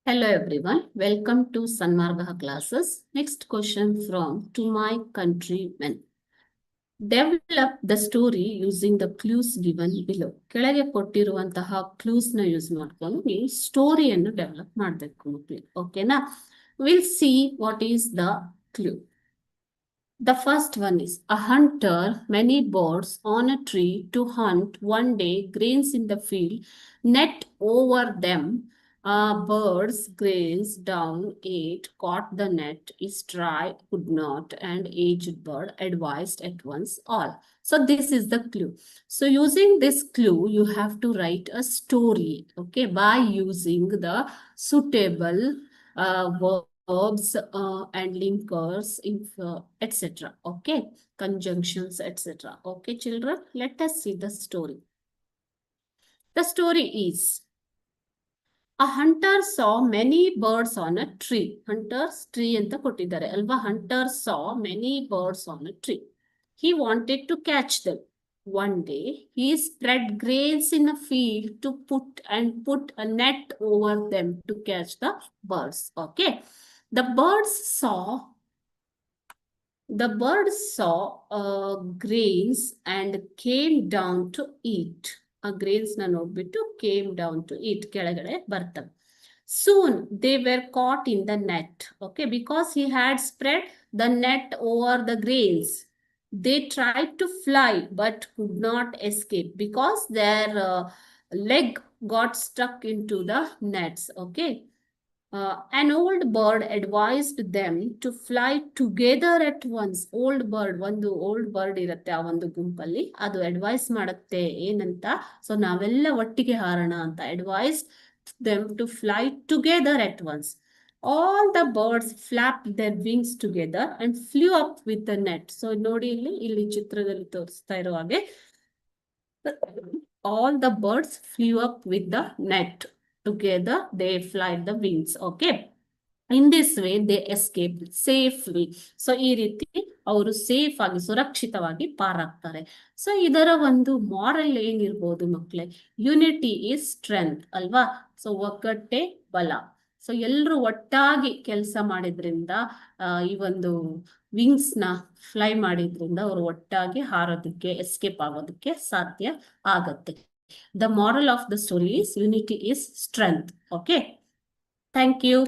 Hello everyone, welcome to Sanmarga classes. Next question from To My Countrymen. Develop the story using the clues given below. ಕೆಳಗೆ ಕೊಟ್ಟಿರುವಂತಹ clues ನ use ಮಾಡ್ಕೊಂಡು ನೀವು ಸ್ಟೋರಿಯನ್ನು develop ಮಾಡಬೇಕು ಮಕ್ಕಳಿಗೆ. ಓಕೆನಾ? Will see what is the clue. The first one is a hunter, many birds on a tree to hunt. One day, grains in the field, net over them. Birds grazed down, ate, caught the net, is dry, could not, and aged bird advised at once all. So this is the clue. So using this clue, you have to write a story, okay, by using the suitable verbs and linkers, etc. Okay, conjunctions, etc. Okay, children, let us see the story. The story is a hunter saw many birds on a tree. Hunter's tree anta kottidare alva. Hunter saw many birds on a tree. He wanted to catch them. One day, he spread grains in a field to put a net over them to catch the birds. Okay. The birds saw grains and came down to eat. A grains na nodbittu came down to eat. Keಳಗಡೆ ಬರ್ತವೆ. Soon they were caught in the net. Okay, because he had spread the net over the grains. They tried to fly but could not escape because their leg got stuck into the nets. Okay. An old bird advised them to fly together at once. Old bird, ಒಂದು old bird ಇರುತ್ತೆ ಆ ಒಂದು ಗುಂಪಲ್ಲಿ, ಅದು advice ಮಾಡುತ್ತೆ ಏನಂತ, so ನಾವೆಲ್ಲ ಒಟ್ಟಿಗೆ ಹಾರೋಣ ಅಂತ. advised them to fly together at once. All the birds flapped their wings together and flew up with the net. So ನೋಡಿ ಇಲ್ಲಿ ಚಿತ್ರದಲ್ಲಿ ತೋರಿಸ್ತಾ ಇರೋ ಹಾಗೆ all the birds flew up with the net. Together they fly the wings. Okay, in this way they escaped safely. So ಈ ರೀತಿ ಅವರು safe ಆಗಿ ಸುರಕ್ಷಿತವಾಗಿ ಪಾರಾಗ್ತಾರೆ. ಸೊ ಇದರ ಒಂದು ಮಾರಲ್ ಏನಿರ್ಬೋದು ಮಕ್ಕಳೇ? ಯುನಿಟಿ ಈಸ್ ಸ್ಟ್ರೆಂತ್ ಅಲ್ವಾ? ಸೊ ಒಗ್ಗಟ್ಟೆ ಬಲ. ಸೊ ಎಲ್ಲರೂ ಒಟ್ಟಾಗಿ ಕೆಲಸ ಮಾಡಿದ್ರಿಂದ ಈ ಒಂದು ವಿಂಗ್ಸ್ ನ ಫ್ಲೈ ಮಾಡಿದ್ರಿಂದ ಅವರು ಒಟ್ಟಾಗಿ ಹಾರೋದಕ್ಕೆ, ಎಸ್ಕೇಪ್ ಆಗೋದಕ್ಕೆ ಸಾಧ್ಯ ಆಗತ್ತೆ. The moral of the story is unity is strength. Okay. Thank you.